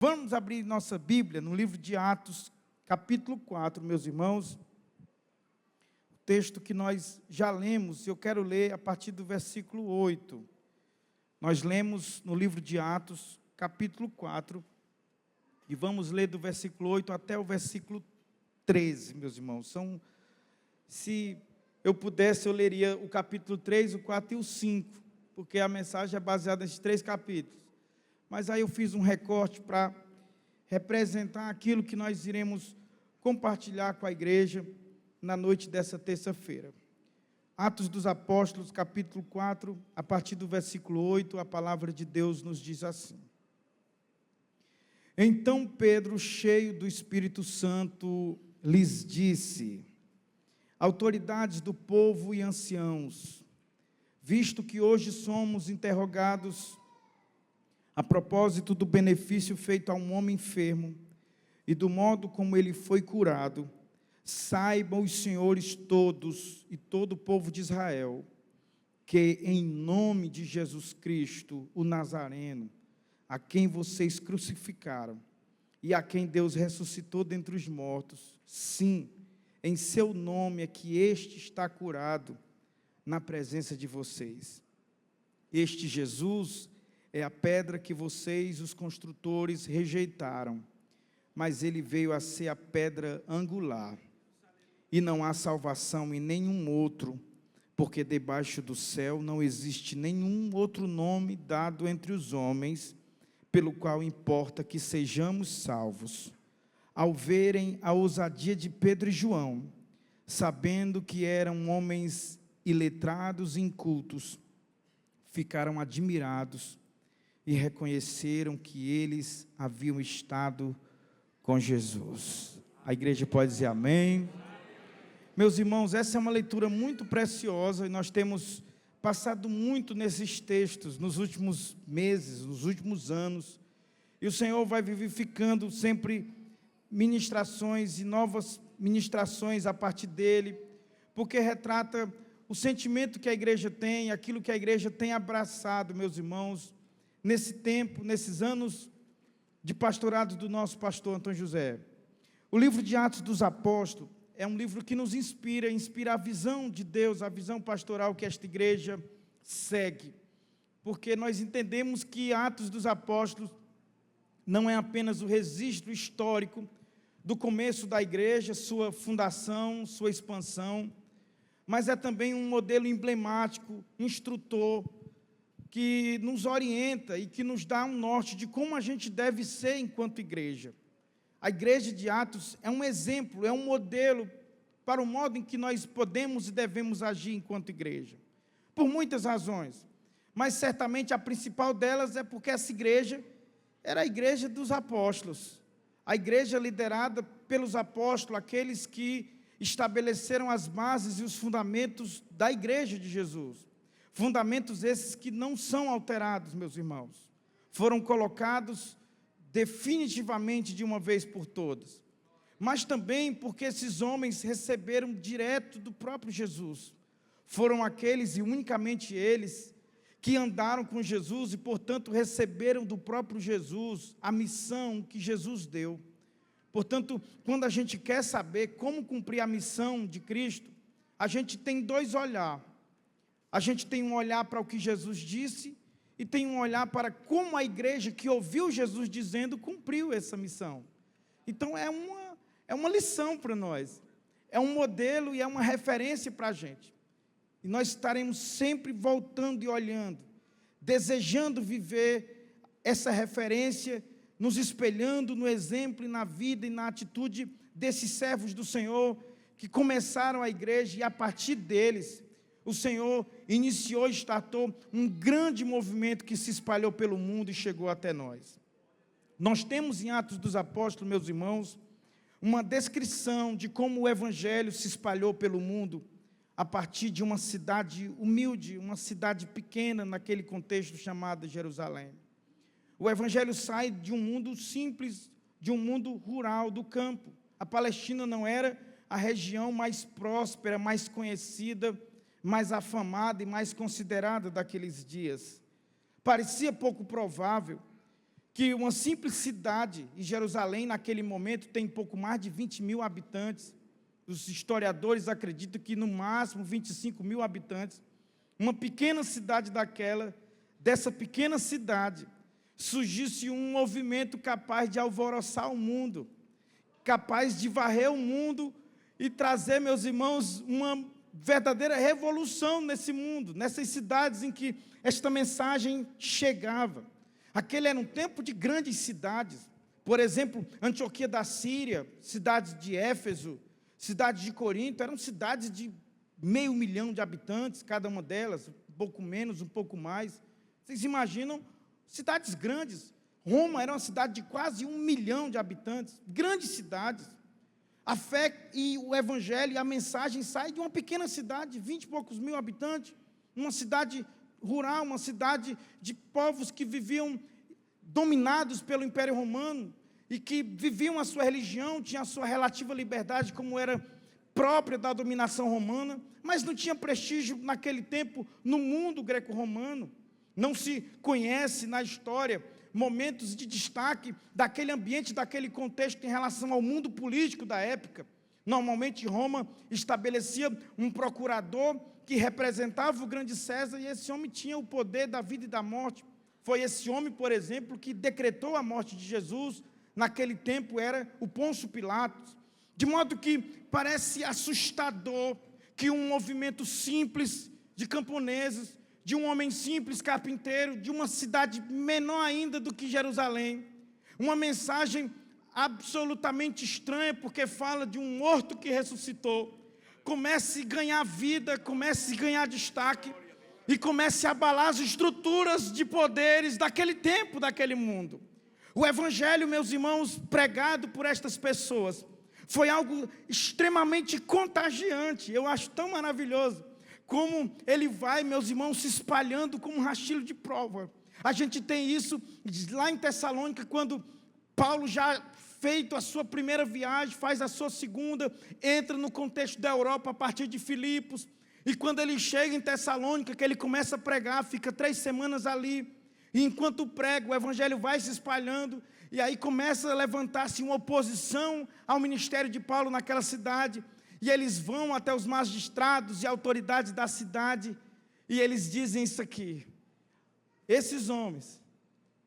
Vamos abrir nossa Bíblia no livro de Atos, capítulo 4, meus irmãos. O texto que nós já lemos, eu quero ler a partir do versículo 8. Nós lemos no livro de Atos, capítulo 4, e vamos ler do versículo 8 até o versículo 13, meus irmãos. Se eu pudesse, eu leria o capítulo 3, o 4 e o 5, porque a mensagem é baseada nesses 3 capítulos. Mas aí eu fiz um recorte para representar aquilo que nós iremos compartilhar com a igreja na noite dessa terça-feira. Atos dos Apóstolos, capítulo 4, a partir do versículo 8, a palavra de Deus nos diz assim: Então Pedro, cheio do Espírito Santo, lhes disse: autoridades do povo e anciãos, visto que hoje somos interrogados a propósito do benefício feito a um homem enfermo e do modo como ele foi curado, saibam os senhores todos e todo o povo de Israel, que em nome de Jesus Cristo, o Nazareno, a quem vocês crucificaram e a quem Deus ressuscitou dentre os mortos, sim, em seu nome é que este está curado na presença de vocês. Este Jesus é a pedra que vocês, os construtores, rejeitaram, mas ele veio a ser a pedra angular. E não há salvação em nenhum outro, porque debaixo do céu não existe nenhum outro nome dado entre os homens, pelo qual importa que sejamos salvos. Ao verem a ousadia de Pedro e João, sabendo que eram homens iletrados e incultos, ficaram admirados e reconheceram que eles haviam estado com Jesus. A igreja pode dizer amém. Meus irmãos, essa é uma leitura muito preciosa e nós temos passado muito nesses textos nos últimos meses, nos últimos anos, e o Senhor vai vivificando sempre ministrações e novas ministrações a partir dele, porque retrata o sentimento que a igreja tem, aquilo que a igreja tem abraçado, meus irmãos, nesse tempo, nesses anos de pastorado do nosso pastor Antônio José. O livro de Atos dos Apóstolos é um livro que nos inspira a visão de Deus, a visão pastoral que esta igreja segue, porque nós entendemos que Atos dos Apóstolos não é apenas o registro histórico do começo da igreja, sua fundação, sua expansão, mas é também um modelo emblemático, instrutor, que nos orienta e que nos dá um norte de como a gente deve ser enquanto igreja. A igreja de Atos é um exemplo, é um modelo para o modo em que nós podemos e devemos agir enquanto igreja, por muitas razões, mas certamente a principal delas é porque essa igreja era a igreja dos apóstolos, a igreja liderada pelos apóstolos, aqueles que estabeleceram as bases e os fundamentos da igreja de Jesus. Fundamentos esses que não são alterados, meus irmãos. Foram colocados definitivamente de uma vez por todas. Mas também porque esses homens receberam direto do próprio Jesus. Foram aqueles, e unicamente eles, que andaram com Jesus e, portanto, receberam do próprio Jesus a missão que Jesus deu. Portanto, quando a gente quer saber como cumprir a missão de Cristo, a gente tem 2 olhares. A gente tem um olhar para o que Jesus disse e tem um olhar para como a igreja que ouviu Jesus dizendo cumpriu essa missão. Então é uma lição para nós, é um modelo e é uma referência para a gente. E nós estaremos sempre voltando e olhando, desejando viver essa referência, nos espelhando no exemplo e na vida e na atitude desses servos do Senhor que começaram a igreja e a partir deles o Senhor iniciou e startou um grande movimento que se espalhou pelo mundo e chegou até nós. Nós temos em Atos dos Apóstolos, meus irmãos, uma descrição de como o Evangelho se espalhou pelo mundo a partir de uma cidade humilde, uma cidade pequena naquele contexto chamado Jerusalém. O Evangelho sai de um mundo simples, de um mundo rural, do campo. A Palestina não era a região mais próspera, mais conhecida, mais afamada e mais considerada daqueles dias. Parecia pouco provável que uma simples cidade, e Jerusalém naquele momento tem pouco mais de 20 mil habitantes, os historiadores acreditam que no máximo 25 mil habitantes, uma pequena cidade dessa pequena cidade, surgisse um movimento capaz de alvoroçar o mundo, capaz de varrer o mundo e trazer, meus irmãos, uma verdadeira revolução nesse mundo, nessas cidades em que esta mensagem chegava. Aquele era um tempo de grandes cidades, por exemplo, Antioquia da Síria, cidades de Éfeso, cidades de Corinto, eram cidades de 500.000 de habitantes, cada uma delas, um pouco menos, um pouco mais. Vocês imaginam? Cidades grandes. Roma era uma cidade de quase 1 milhão de habitantes, grandes cidades. A fé e o evangelho e a mensagem saem de uma pequena cidade, de 20 e poucos mil habitantes, uma cidade rural, uma cidade de povos que viviam dominados pelo Império Romano e que viviam a sua religião, tinham a sua relativa liberdade, como era própria da dominação romana, mas não tinha prestígio naquele tempo no mundo greco-romano. Não se conhece na história momentos de destaque daquele ambiente, daquele contexto em relação ao mundo político da época. Normalmente Roma estabelecia um procurador que representava o grande César, e esse homem tinha o poder da vida e da morte. Foi esse homem, por exemplo, que decretou a morte de Jesus. Naquele tempo era o Pôncio Pilatos. De modo que parece assustador que um movimento simples de camponeses, de um homem simples carpinteiro, de uma cidade menor ainda do que Jerusalém, uma mensagem absolutamente estranha, porque fala de um morto que ressuscitou, comece a ganhar vida, comece a ganhar destaque, e comece a abalar as estruturas de poderes daquele tempo, daquele mundo. O evangelho, meus irmãos, pregado por estas pessoas, foi algo extremamente contagiante. Eu acho tão maravilhoso como ele vai, meus irmãos, se espalhando como um rastilho de prova. A gente tem isso lá em Tessalônica, quando Paulo, já feito a sua primeira viagem, faz a sua segunda, entra no contexto da Europa a partir de Filipos, e quando ele chega em Tessalônica, que ele começa a pregar, fica 3 semanas ali, e enquanto prega, o evangelho vai se espalhando, e aí começa a levantar-se uma oposição ao ministério de Paulo naquela cidade, e eles vão até os magistrados e autoridades da cidade, e eles dizem isso aqui: esses homens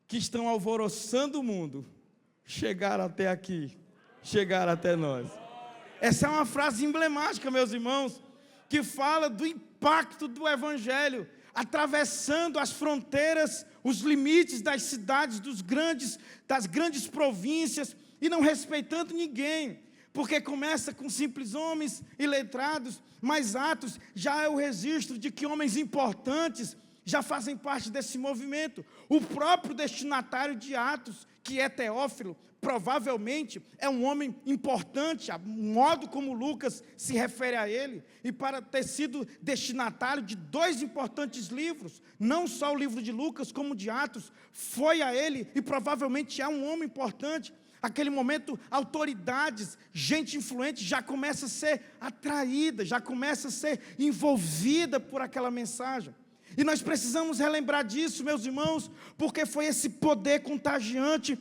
que estão alvoroçando o mundo, chegaram até aqui, chegaram até nós. Essa é uma frase emblemática, meus irmãos, que fala do impacto do evangelho, atravessando as fronteiras, os limites das cidades, das grandes províncias, e não respeitando ninguém, porque começa com simples homens iletrados, mas Atos já é o registro de que homens importantes já fazem parte desse movimento. O próprio destinatário de Atos, que é Teófilo, provavelmente é um homem importante, o modo como Lucas se refere a ele, e para ter sido destinatário de 2 importantes livros, não só o livro de Lucas, como o de Atos, foi a ele, e provavelmente é um homem importante. Naquele momento, autoridades, gente influente já começa a ser atraída, já começa a ser envolvida por aquela mensagem. E nós precisamos relembrar disso, meus irmãos, porque foi esse poder contagiante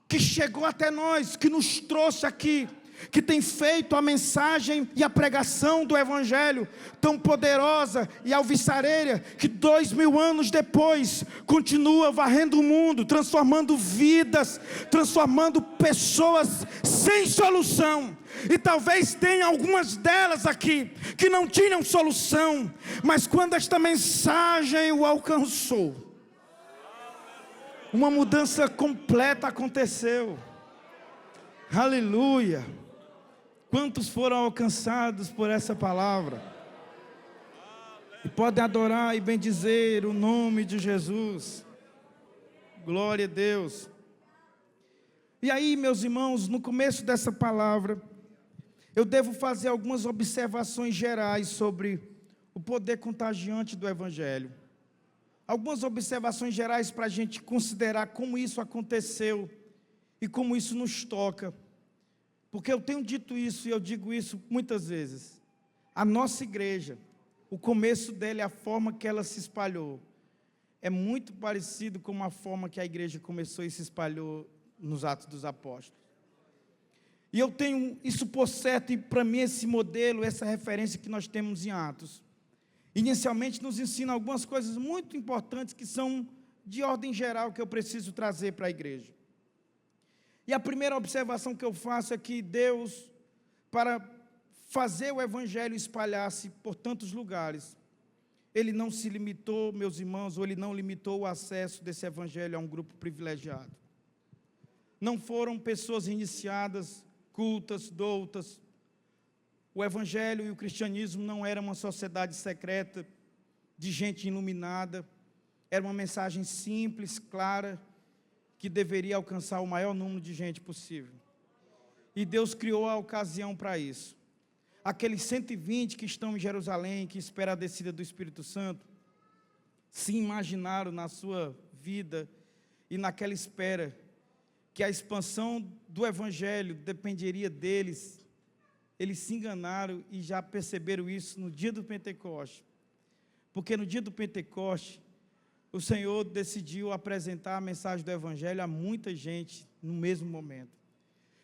que chegou até nós, que nos trouxe aqui, que tem feito a mensagem e a pregação do evangelho tão poderosa e alvissareira, que 2000 anos depois continua varrendo o mundo, transformando vidas, transformando pessoas sem solução. E talvez tenha algumas delas aqui que não tinham solução, mas quando esta mensagem o alcançou, uma mudança completa aconteceu. Aleluia! Quantos foram alcançados por essa palavra? E podem adorar e bendizer o nome de Jesus. Glória a Deus. E aí, meus irmãos, no começo dessa palavra, eu devo fazer algumas observações gerais sobre o poder contagiante do evangelho. Algumas observações gerais para a gente considerar como isso aconteceu e como isso nos toca. Porque eu tenho dito isso e eu digo isso muitas vezes. A nossa igreja, o começo dela e a forma que ela se espalhou, é muito parecido com a forma que a igreja começou e se espalhou nos Atos dos Apóstolos. E eu tenho isso por certo, e para mim esse modelo, essa referência que nós temos em Atos, inicialmente nos ensina algumas coisas muito importantes que são de ordem geral que eu preciso trazer para a igreja. E a primeira observação que eu faço é que Deus, para fazer o evangelho espalhar-se por tantos lugares, Ele não se limitou, meus irmãos, ou Ele não limitou o acesso desse evangelho a um grupo privilegiado. Não foram pessoas iniciadas, cultas, doutas. O evangelho e o cristianismo não era uma sociedade secreta de gente iluminada. Era uma mensagem simples, clara, que deveria alcançar o maior número de gente possível. E Deus criou a ocasião para isso. Aqueles 120 que estão em Jerusalém, que esperam a descida do Espírito Santo, se imaginaram na sua vida e naquela espera que a expansão do evangelho dependeria deles. Eles se enganaram e já perceberam isso no dia do Pentecoste. Porque no dia do Pentecoste, o Senhor decidiu apresentar a mensagem do evangelho a muita gente no mesmo momento.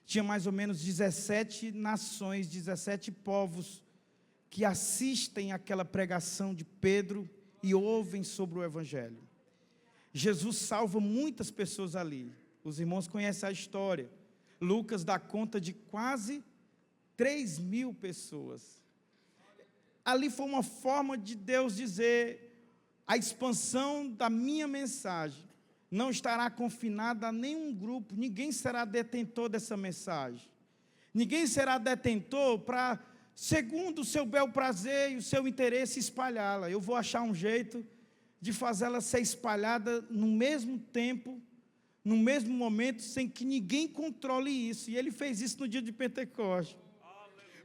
Tinha mais ou menos 17 nações, 17 povos que assistem àquela pregação de Pedro e ouvem sobre o evangelho. Jesus salva muitas pessoas ali. Os irmãos conhecem a história. Lucas dá conta de quase 3.000 pessoas. Ali foi uma forma de Deus dizer: a expansão da minha mensagem não estará confinada a nenhum grupo, ninguém será detentor dessa mensagem. Ninguém será detentor para, segundo o seu bel prazer e o seu interesse, espalhá-la. Eu vou achar um jeito de fazê-la ser espalhada no mesmo tempo, no mesmo momento, sem que ninguém controle isso. E Ele fez isso no dia de Pentecostes.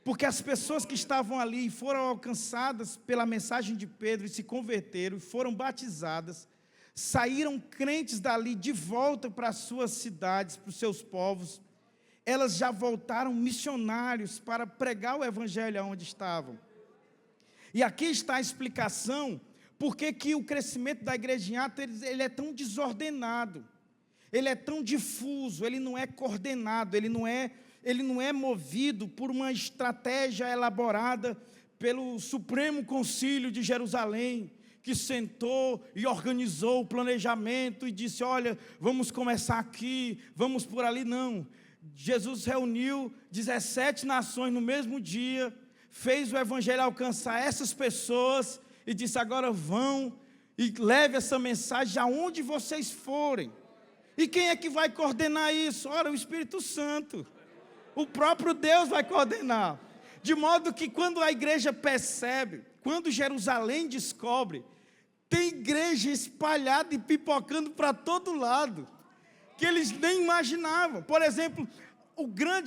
Porque as pessoas que estavam ali foram alcançadas pela mensagem de Pedro e se converteram e foram batizadas, saíram crentes dali de volta para as suas cidades, para os seus povos. Elas já voltaram missionários para pregar o evangelho onde estavam. E aqui está a explicação por que o crescimento da igreja em Atos ele é tão desordenado, ele é tão difuso, ele não é coordenado, ele não é movido por uma estratégia elaborada pelo Supremo Concílio de Jerusalém, que sentou e organizou o planejamento e disse: olha, vamos começar aqui, vamos por ali. Não, Jesus reuniu 17 nações no mesmo dia, fez o evangelho alcançar essas pessoas e disse: agora vão e leve essa mensagem aonde vocês forem. E quem é que vai coordenar isso? Ora, o Espírito Santo. O próprio Deus vai coordenar. De modo que quando a igreja percebe, quando Jerusalém descobre, tem igreja espalhada e pipocando para todo lado, que eles nem imaginavam. Por exemplo,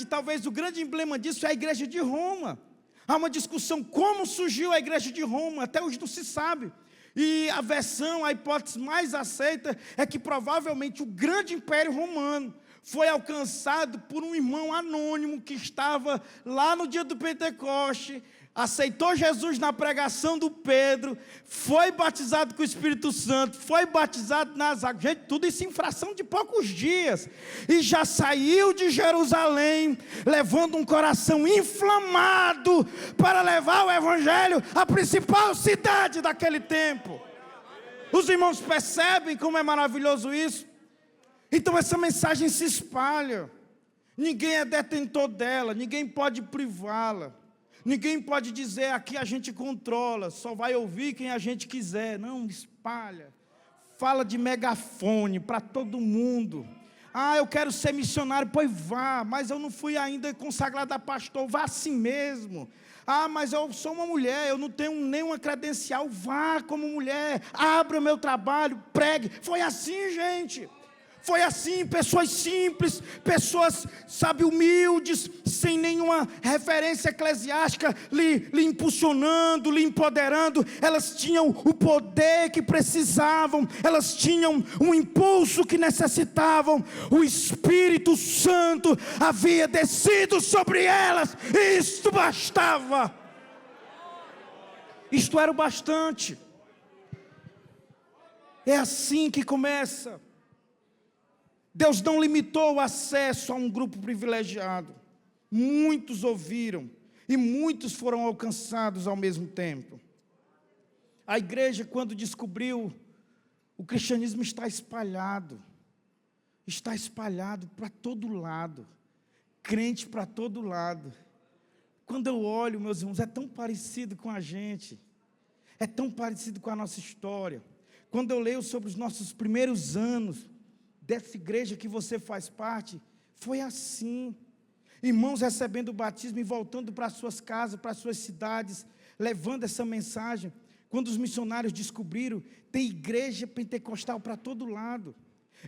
talvez o grande emblema disso é a igreja de Roma. Há uma discussão como surgiu a igreja de Roma, até hoje não se sabe. E a hipótese mais aceita é que provavelmente o grande império romano foi alcançado por um irmão anônimo que estava lá no dia do Pentecoste, aceitou Jesus na pregação do Pedro, foi batizado com o Espírito Santo, foi batizado nas águas, gente, tudo isso em fração de poucos dias, e já saiu de Jerusalém, levando um coração inflamado, para levar o evangelho à principal cidade daquele tempo. Os irmãos percebem como é maravilhoso isso? Então essa mensagem se espalha, ninguém é detentor dela, ninguém pode privá-la, ninguém pode dizer: aqui a gente controla, só vai ouvir quem a gente quiser. Não, espalha, fala de megafone para todo mundo. Ah, eu quero ser missionário, pois vá, mas eu não fui ainda consagrado a pastor, vá assim mesmo. Ah, mas eu sou uma mulher, eu não tenho nenhuma credencial, vá como mulher, abra o meu trabalho, pregue. Foi assim, gente. Foi assim, pessoas simples, pessoas, humildes, sem nenhuma referência eclesiástica, lhe impulsionando, lhe empoderando. Elas tinham o poder que precisavam, elas tinham um impulso que necessitavam. O Espírito Santo havia descido sobre elas, e isto bastava. Isto era o bastante. É assim que começa. Deus não limitou o acesso a um grupo privilegiado. Muitos ouviram e muitos foram alcançados ao mesmo tempo. A igreja, quando descobriu, o cristianismo está espalhado para todo lado, crente para todo lado. Quando eu olho, meus irmãos, é tão parecido com a gente, é tão parecido com a nossa história. Quando eu leio sobre os nossos primeiros anos dessa igreja que você faz parte, foi assim. Irmãos recebendo o batismo e voltando para suas casas, para suas cidades, levando essa mensagem. Quando os missionários descobriram, tem igreja pentecostal para todo lado.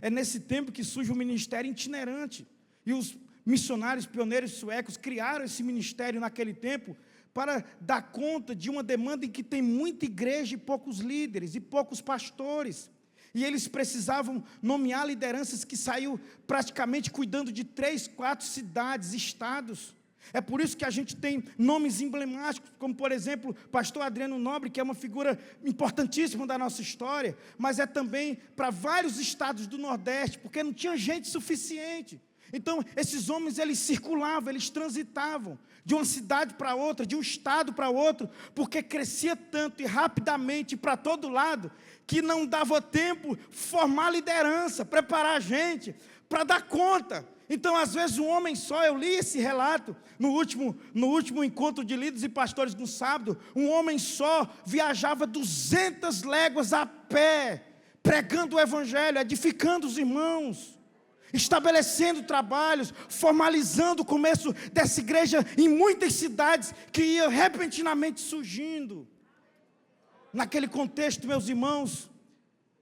É nesse tempo que surge o ministério itinerante. E os missionários pioneiros suecos criaram esse ministério naquele tempo para dar conta de uma demanda em que tem muita igreja e poucos líderes e poucos pastores. E eles precisavam nomear lideranças que saíam praticamente cuidando de 3, 4 cidades, estados. É por isso que a gente tem nomes emblemáticos, como por exemplo, pastor Adriano Nobre, que é uma figura importantíssima da nossa história, mas é também para vários estados do Nordeste, porque não tinha gente suficiente. Então, esses homens, eles circulavam, eles transitavam de uma cidade para outra, de um estado para outro, porque crescia tanto e rapidamente para todo lado, que não dava tempo formar liderança, preparar a gente para dar conta. Então, às vezes, um homem só, eu li esse relato no último encontro de líderes e pastores no sábado, um homem só viajava 200 léguas a pé, pregando o evangelho, edificando os irmãos, estabelecendo trabalhos, formalizando o começo dessa igreja em muitas cidades que ia repentinamente surgindo. Naquele contexto, meus irmãos,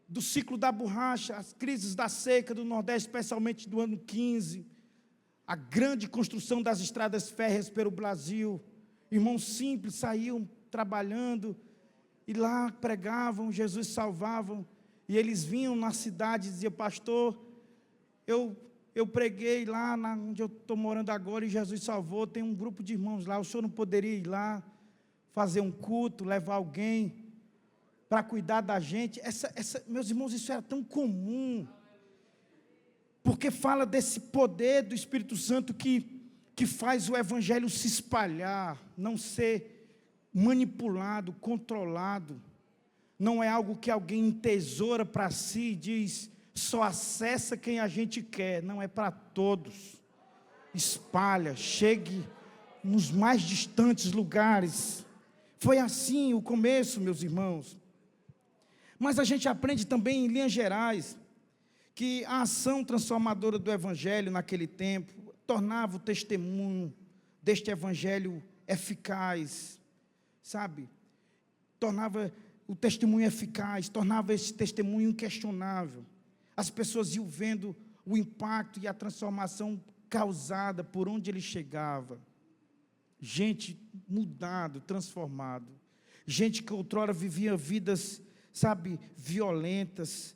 do ciclo da borracha, as crises da seca do Nordeste, especialmente do ano 15, a grande construção das estradas férreas pelo Brasil, irmãos simples saíam trabalhando, e lá pregavam, Jesus salvavam, e eles vinham na cidade e diziam: pastor, eu preguei lá onde eu estou morando agora e Jesus salvou, tem um grupo de irmãos lá, o senhor não poderia ir lá, fazer um culto, levar alguém para cuidar da gente? Meus irmãos, isso era tão comum, porque fala desse poder do Espírito Santo que faz o evangelho se espalhar, não ser manipulado, controlado. Não é algo que alguém entesoura para si e diz: só acessa quem a gente quer. Não, é para todos. Espalha, chegue nos mais distantes lugares. Foi assim o começo, meus irmãos. Mas a gente aprende também, em linhas gerais, que a ação transformadora do evangelho naquele tempo tornava o testemunho deste evangelho eficaz, sabe? Tornava o testemunho eficaz, tornava esse testemunho inquestionável. As pessoas iam vendo o impacto e a transformação causada por onde ele chegava. Gente mudado, transformado. Gente que outrora vivia vidas, sabe, violentas,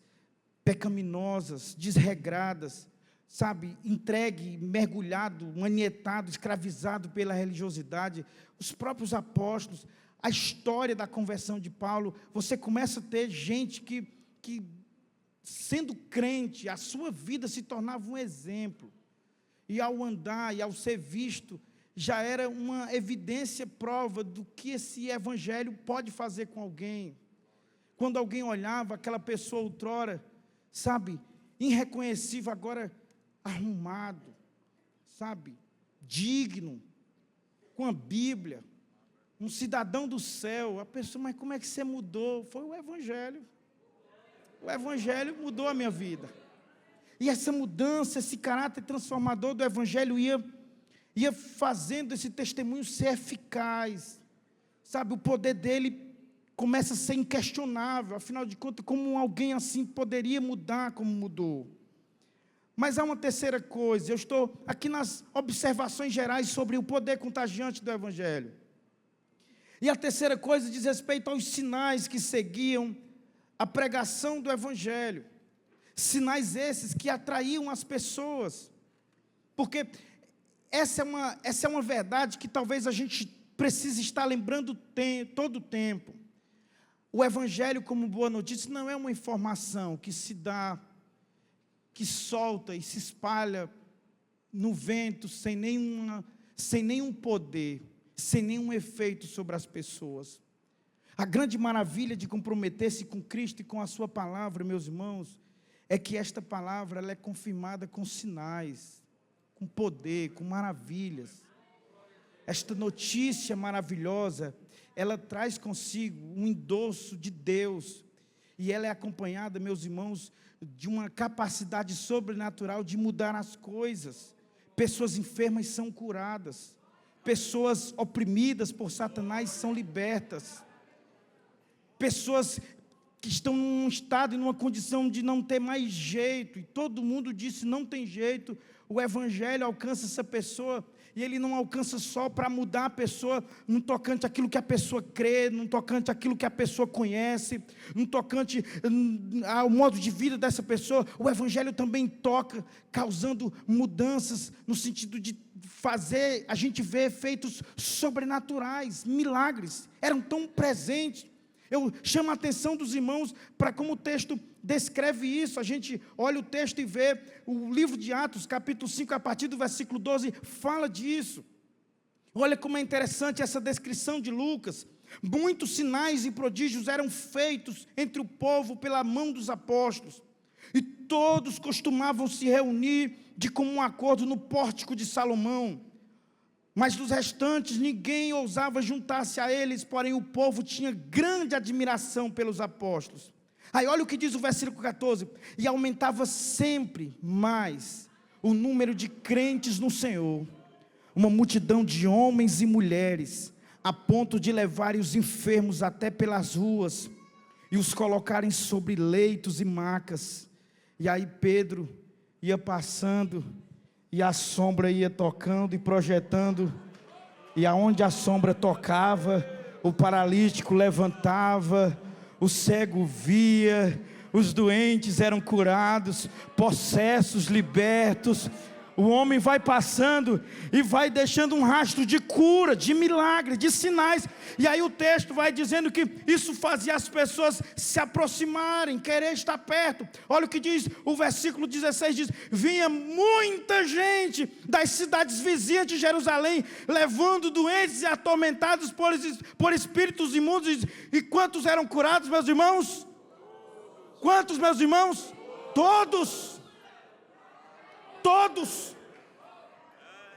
pecaminosas, desregradas, sabe, entregue, mergulhado, manietado, escravizado pela religiosidade. Os próprios apóstolos, a história da conversão de Paulo, você começa a ter gente que sendo crente, a sua vida se tornava um exemplo, e ao andar e ao ser visto, já era uma evidência, prova do que esse evangelho pode fazer com alguém. Quando alguém olhava aquela pessoa outrora, sabe, irreconhecível, agora arrumado, sabe, digno, com a Bíblia, um cidadão do céu, a pessoa: mas como é que você mudou? Foi o evangelho. O evangelho mudou a minha vida. E essa mudança, esse caráter transformador do evangelho ia fazendo esse testemunho ser eficaz. Sabe, o poder dele começa a ser inquestionável. Afinal de contas, como alguém assim poderia mudar como mudou? Mas há uma terceira coisa. Eu estou aqui nas observações gerais sobre o poder contagiante do evangelho. E a terceira coisa diz respeito aos sinais que seguiam a pregação do evangelho. Sinais esses que atraíam as pessoas. Porque essa é uma verdade que talvez a gente precise estar lembrando todo o tempo. O evangelho como boa notícia não é uma informação que se dá, que solta e se espalha no vento, sem nenhum poder, sem nenhum efeito sobre as pessoas. A grande maravilha de comprometer-se com Cristo e com a sua palavra, meus irmãos, é que esta palavra ela é confirmada com sinais, com poder, com maravilhas. Esta notícia maravilhosa, ela traz consigo um endosso de Deus, e ela é acompanhada, meus irmãos, de uma capacidade sobrenatural de mudar as coisas. Pessoas enfermas são curadas, pessoas oprimidas por Satanás são libertas, pessoas que estão num estado e numa condição de não ter mais jeito, e todo mundo disse, não tem jeito, o evangelho alcança essa pessoa, e ele não alcança só para mudar a pessoa, no tocante àquilo que a pessoa crê, no tocante àquilo que a pessoa conhece, no tocante ao modo de vida dessa pessoa, o evangelho também toca, causando mudanças, no sentido de fazer a gente ver efeitos sobrenaturais, milagres, eram tão presentes. Eu chamo a atenção dos irmãos para como o texto descreve isso. A gente olha o texto e vê o livro de Atos, capítulo 5, a partir do versículo 12, fala disso. Olha como é interessante essa descrição de Lucas. Muitos sinais e prodígios eram feitos entre o povo pela mão dos apóstolos, e todos costumavam se reunir de comum acordo no pórtico de Salomão. Mas dos restantes, ninguém ousava juntar-se a eles, porém o povo tinha grande admiração pelos apóstolos. Aí olha o que diz o versículo 14, e aumentava sempre mais o número de crentes no Senhor, uma multidão de homens e mulheres, a ponto de levarem os enfermos até pelas ruas, e os colocarem sobre leitos e macas. E aí Pedro ia passando, e a sombra ia tocando e projetando, e aonde a sombra tocava, o paralítico levantava, o cego via, os doentes eram curados, possessos libertos. O homem vai passando e vai deixando um rastro de cura, de milagre, de sinais. E aí o texto vai dizendo que isso fazia as pessoas se aproximarem, querer estar perto. Olha o que diz o versículo 16, diz, vinha muita gente das cidades vizinhas de Jerusalém, levando doentes e atormentados por espíritos imundos. E quantos eram curados, meus irmãos? Quantos, meus irmãos? Todos. Todos.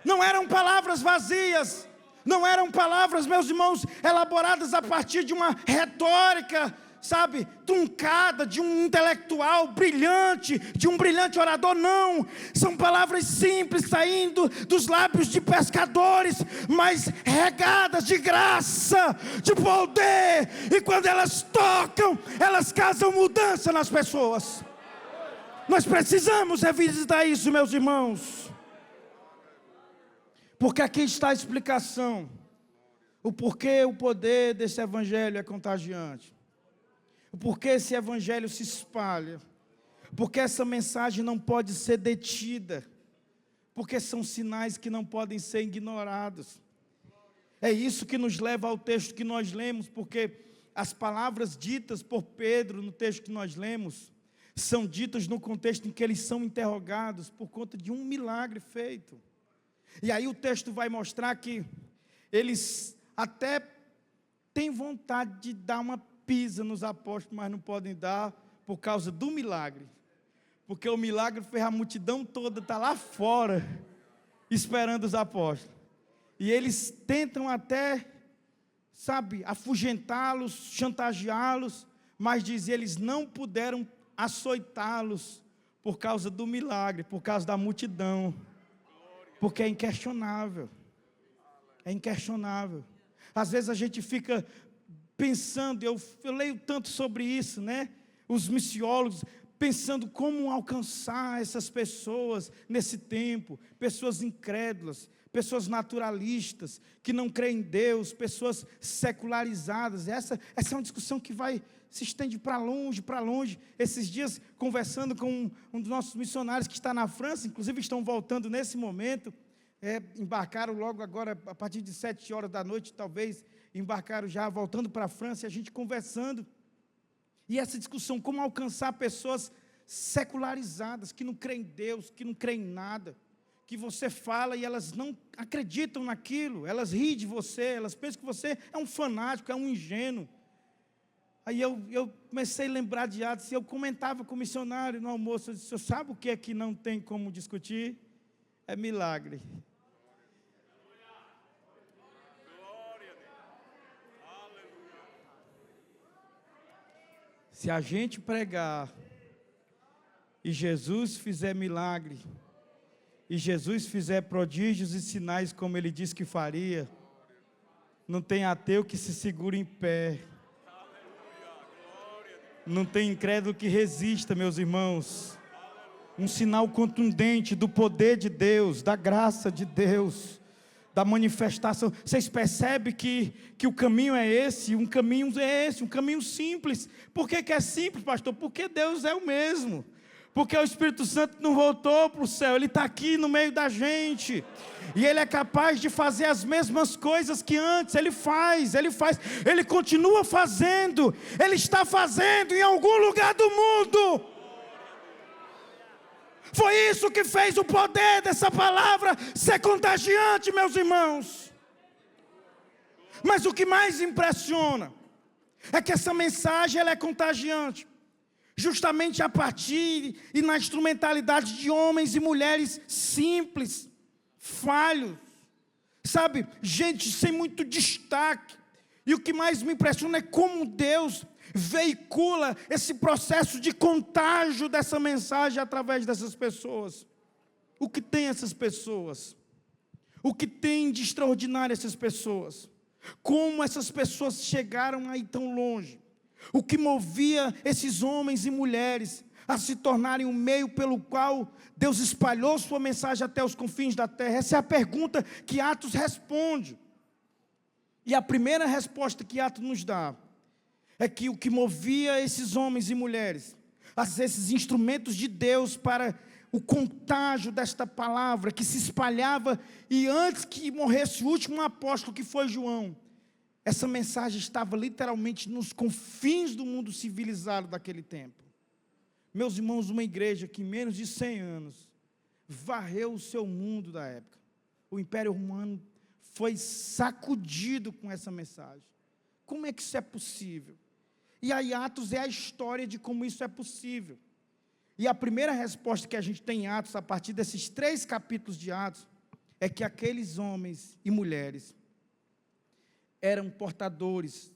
Não eram palavras vazias, não eram palavras, meus irmãos, elaboradas a partir de uma retórica, sabe, truncada, de um intelectual brilhante, de um brilhante orador, não, são palavras simples, saindo dos lábios de pescadores, mas regadas de graça, de poder, e quando elas tocam, elas causam mudança nas pessoas. Nós precisamos revisitar isso, meus irmãos, porque aqui está a explicação, o porquê o poder desse evangelho é contagiante, o porquê esse evangelho se espalha, porque essa mensagem não pode ser detida, porque são sinais que não podem ser ignorados. É isso que nos leva ao texto que nós lemos, porque as palavras ditas por Pedro no texto que nós lemos, são ditas no contexto em que eles são interrogados por conta de um milagre feito. E aí o texto vai mostrar que eles até têm vontade de dar uma pisa nos apóstolos, mas não podem dar por causa do milagre. Porque o milagre fez a multidão toda estar lá fora, esperando os apóstolos. E eles tentam até, sabe, afugentá-los, chantageá-los, mas diz, eles não puderam açoitá-los por causa do milagre, por causa da multidão, porque é inquestionável, às vezes a gente fica pensando, eu leio tanto sobre isso, né, os missiólogos, pensando como alcançar essas pessoas nesse tempo, pessoas incrédulas, pessoas naturalistas, que não creem em Deus, pessoas secularizadas. Essa é uma discussão que se estende para longe. Esses dias, conversando com um dos nossos missionários que está na França, inclusive estão voltando nesse momento, embarcaram logo agora, a partir de 7 horas da noite, talvez, embarcaram já voltando para a França, e a gente conversando, E essa discussão, como alcançar pessoas secularizadas, que não creem em Deus, que não creem em nada, que você fala e elas não acreditam naquilo, elas riem de você, elas pensam que você é um fanático, é um ingênuo. Aí eu comecei a lembrar de Atos, e eu comentava com o missionário no almoço, eu disse: "Você sabe o que é que não tem como discutir? É milagre." Se a gente pregar e Jesus fizer milagre, e Jesus fizer prodígios e sinais como Ele disse que faria, não tem ateu que se segure em pé, não tem incrédulo que resista, meus irmãos. Um sinal contundente do poder de Deus, da graça de Deus, da manifestação. Vocês percebem que o caminho é esse? Um caminho simples. Por que é simples, pastor? Porque Deus é o mesmo. Porque o Espírito Santo não voltou para o céu, Ele está aqui no meio da gente, e Ele é capaz de fazer as mesmas coisas que antes. Ele faz, Ele continua fazendo, Ele está fazendo em algum lugar do mundo. Foi isso que fez o poder dessa palavra ser contagiante, meus irmãos. Mas o que mais impressiona é que essa mensagem ela é contagiante, justamente a partir e na instrumentalidade de homens e mulheres simples, falhos, sabe, gente sem muito destaque. E o que mais me impressiona é como Deus veicula esse processo de contágio dessa mensagem através dessas pessoas. O que tem essas pessoas? O que tem de extraordinário essas pessoas? Como essas pessoas chegaram aí tão longe? O que movia esses homens e mulheres a se tornarem o meio pelo qual Deus espalhou sua mensagem até os confins da terra? Essa é a pergunta que Atos responde. E a primeira resposta que Atos nos dá é que o que movia esses homens e mulheres, esses instrumentos de Deus para o contágio desta palavra que se espalhava, e antes que morresse o último apóstolo, que foi João, essa mensagem estava literalmente nos confins do mundo civilizado daquele tempo. Meus irmãos, uma igreja que em menos de 100 anos varreu o seu mundo da época. O Império Romano foi sacudido com essa mensagem. Como é que isso é possível? E aí Atos é a história de como isso é possível. E a primeira resposta que a gente tem em Atos, a partir desses 3 capítulos de Atos, é que aqueles homens e mulheres eram portadores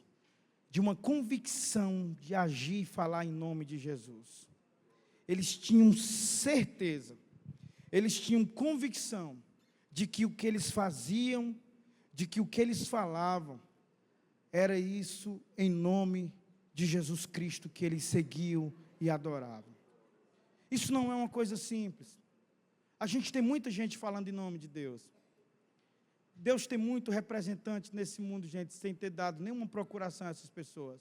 de uma convicção de agir e falar em nome de Jesus. Eles tinham certeza, eles tinham convicção de que o que eles faziam, de que o que eles falavam, era isso em nome de Jesus Cristo que eles seguiam e adoravam. Isso não é uma coisa simples. A gente tem muita gente falando em nome de Deus. Deus tem muito representante nesse mundo, gente, sem ter dado nenhuma procuração a essas pessoas.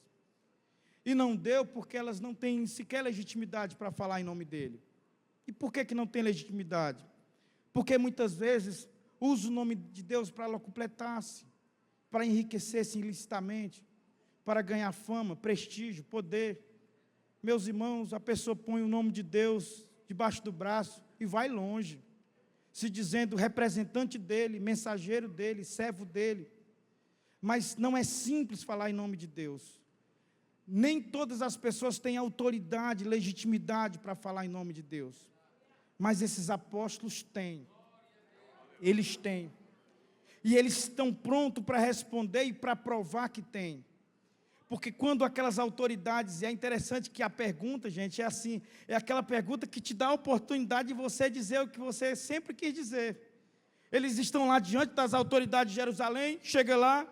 E não deu porque elas não têm sequer legitimidade para falar em nome dEle. E por que não tem legitimidade? Porque muitas vezes usa o nome de Deus para locupletar-se, para enriquecer-se ilicitamente, para ganhar fama, prestígio, poder. Meus irmãos, a pessoa põe o nome de Deus debaixo do braço e vai longe, se dizendo representante dEle, mensageiro dEle, servo dEle. Mas não é simples falar em nome de Deus. Nem todas as pessoas têm autoridade, legitimidade para falar em nome de Deus. Mas esses apóstolos têm. Eles têm. E eles estão prontos para responder e para provar que têm. Porque quando aquelas autoridades, e é interessante que a pergunta, gente, é assim, é aquela pergunta que te dá a oportunidade de você dizer o que você sempre quis dizer. Eles estão lá diante das autoridades de Jerusalém, chega lá,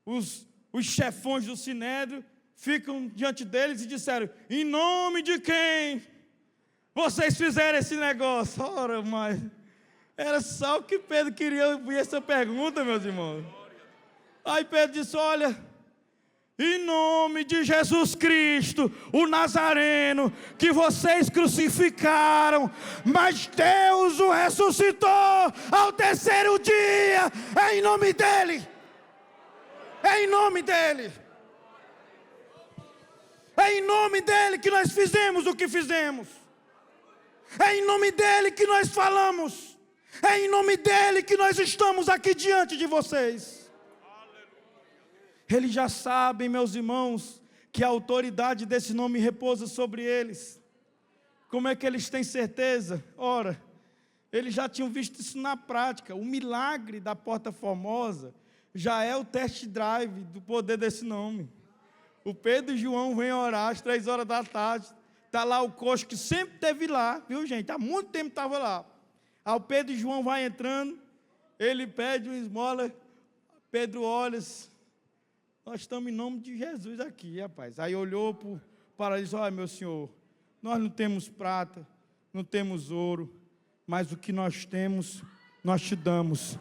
os chefões do Sinédrio ficam diante deles e disseram: em nome de quem vocês fizeram esse negócio? Ora, mas era só o que Pedro queria ouvir essa pergunta, meus irmãos. Aí Pedro disse: olha, em nome de Jesus Cristo, o Nazareno, que vocês crucificaram, mas Deus o ressuscitou ao terceiro dia, é em nome dEle, é em nome dEle. É em nome dele que nós fizemos o que fizemos. É em nome dele que nós falamos. É em nome dele que nós estamos aqui diante de vocês. Eles já sabem, meus irmãos, que a autoridade desse nome repousa sobre eles. Como é que eles têm certeza? Ora, eles já tinham visto isso na prática. O milagre da Porta Formosa já é o test drive do poder desse nome. O Pedro e João vêm orar às 3 horas da tarde. Está lá o coxo que sempre esteve lá, viu, gente? Há muito tempo estava lá. Aí o Pedro e João vai entrando, ele pede uma esmola, Pedro olha, nós estamos em nome de Jesus aqui, rapaz. Aí olhou para eles, olha, meu senhor, nós não temos prata, não temos ouro, mas o que nós temos, nós te damos.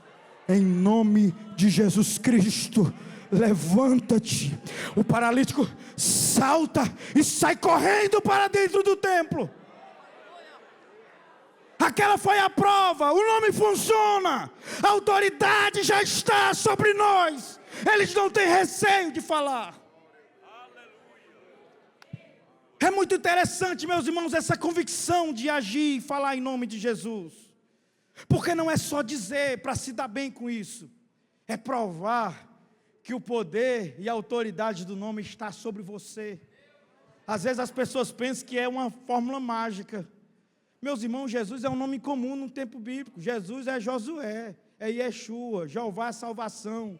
Em nome de Jesus Cristo, levanta-te. O paralítico salta e sai correndo para dentro do templo. Aquela foi a prova. O nome funciona. A autoridade já está sobre nós. Eles não têm receio de falar. É muito interessante, meus irmãos, essa convicção de agir e falar em nome de Jesus. Porque não é só dizer para se dar bem com isso. É provar que o poder e a autoridade do nome está sobre você. Às vezes as pessoas pensam que é uma fórmula mágica. Meus irmãos, Jesus é um nome comum no tempo bíblico. Jesus é Josué, é Yeshua, Jeová é salvação.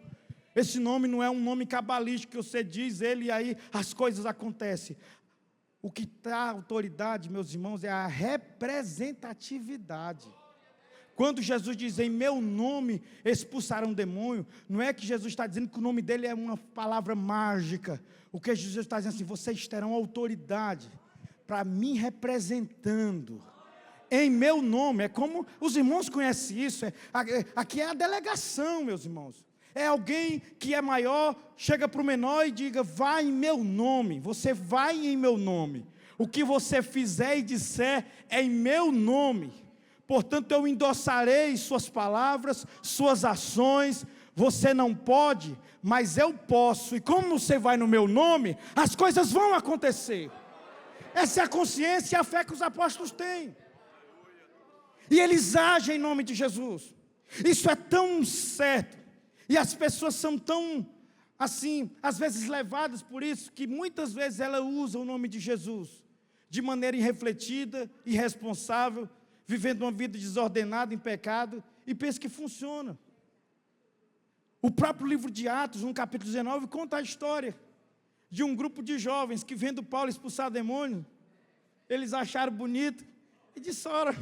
Esse nome não é um nome cabalístico que você diz ele e aí as coisas acontecem. O que dá autoridade, meus irmãos, é a representatividade. Quando Jesus diz, em meu nome expulsarão demônio, não é que Jesus está dizendo que o nome dele é uma palavra mágica. O que Jesus está dizendo assim, vocês terão autoridade para mim representando. Em meu nome, é como os irmãos conhecem isso, aqui é a delegação, meus irmãos. É alguém que é maior, chega para o menor e diga, vai em meu nome, você vai em meu nome. O que você fizer e disser é em meu nome. Portanto, eu endossarei suas palavras, suas ações. Você não pode, mas eu posso. E como você vai no meu nome, as coisas vão acontecer. Essa é a consciência e a fé que os apóstolos têm. E eles agem em nome de Jesus. Isso é tão certo. E as pessoas são tão, assim, às vezes levadas por isso, que muitas vezes ela usa o nome de Jesus de maneira irrefletida, irresponsável, vivendo uma vida desordenada, em pecado, e pensa que funciona. O próprio livro de Atos, no capítulo 19, conta a história de um grupo de jovens que, vendo Paulo expulsar demônio, eles acharam bonito e disseram, ora,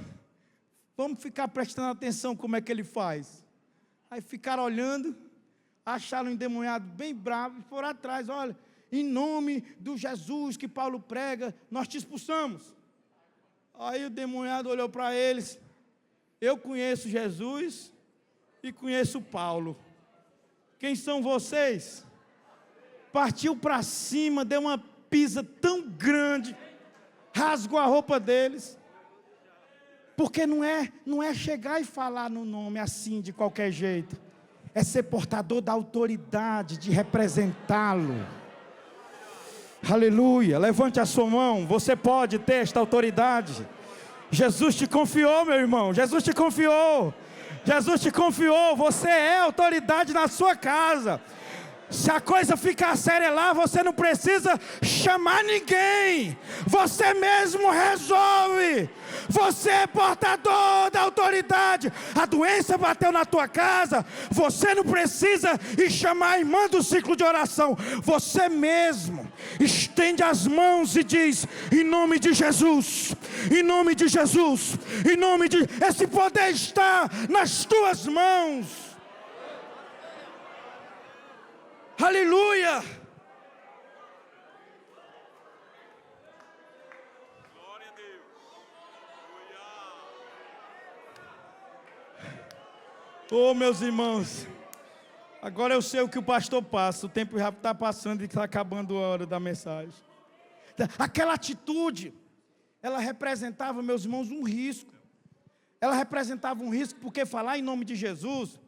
vamos ficar prestando atenção como é que ele faz. Aí ficaram olhando, acharam um endemoniado bem bravo e foram atrás, olha, em nome do Jesus que Paulo prega, nós te expulsamos. Aí o demoniado olhou para eles, eu conheço Jesus e conheço Paulo. Quem são vocês? Partiu para cima, deu uma pisa tão grande, rasgou a roupa deles. Porque não é chegar e falar no nome assim, de qualquer jeito. É ser portador da autoridade, de representá-lo. Aleluia, levante a sua mão, você pode ter esta autoridade. Jesus te confiou, meu irmão, Jesus te confiou. Jesus te confiou, você é autoridade na sua casa. Se a coisa ficar séria lá, você não precisa chamar ninguém. Você mesmo resolve. Você é portador da autoridade. A doença bateu na tua casa, você não precisa ir chamar a irmã do ciclo de oração. Você mesmo estende as mãos e diz, em nome de Jesus, em nome de Jesus, em nome de... Esse poder está nas tuas mãos. Aleluia! Glória a Deus. Oh, meus irmãos, agora eu sei o que o pastor passa, o tempo já está passando e está acabando a hora da mensagem. Aquela atitude, ela representava, meus irmãos, um risco. Ela representava um risco porque falar em nome de Jesus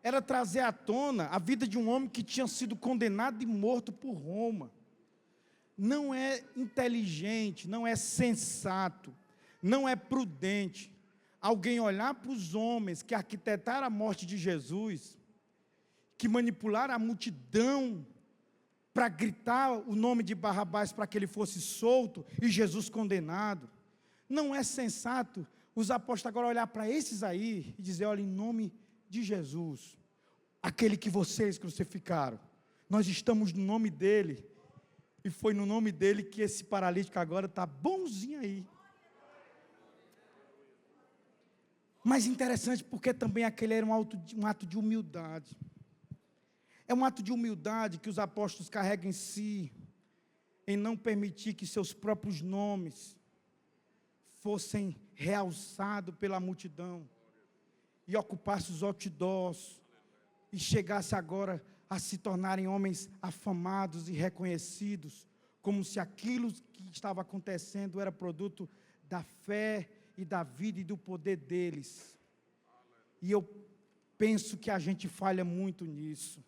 era trazer à tona a vida de um homem que tinha sido condenado e morto por Roma. não é inteligente, não é sensato, não é prudente alguém olhar para os homens que arquitetaram a morte de Jesus, que manipularam a multidão para gritar o nome de Barrabás para que ele fosse solto e Jesus condenado. Não é sensato os apóstolos agora olhar para esses aí e dizer: olha, em nome de Jesus, aquele que vocês crucificaram, nós estamos no nome dele, e foi no nome dele que esse paralítico agora está bonzinho aí. Mas interessante porque também aquele era um ato de humildade. É um ato de humildade que os apóstolos carregam em si, em não permitir que seus próprios nomes fossem realçados pela multidão, e ocupassem os outdoors, e chegasse agora a se tornarem homens afamados e reconhecidos, como se aquilo que estava acontecendo era produto da fé e da vida e do poder deles. E eu penso que a gente falha muito nisso.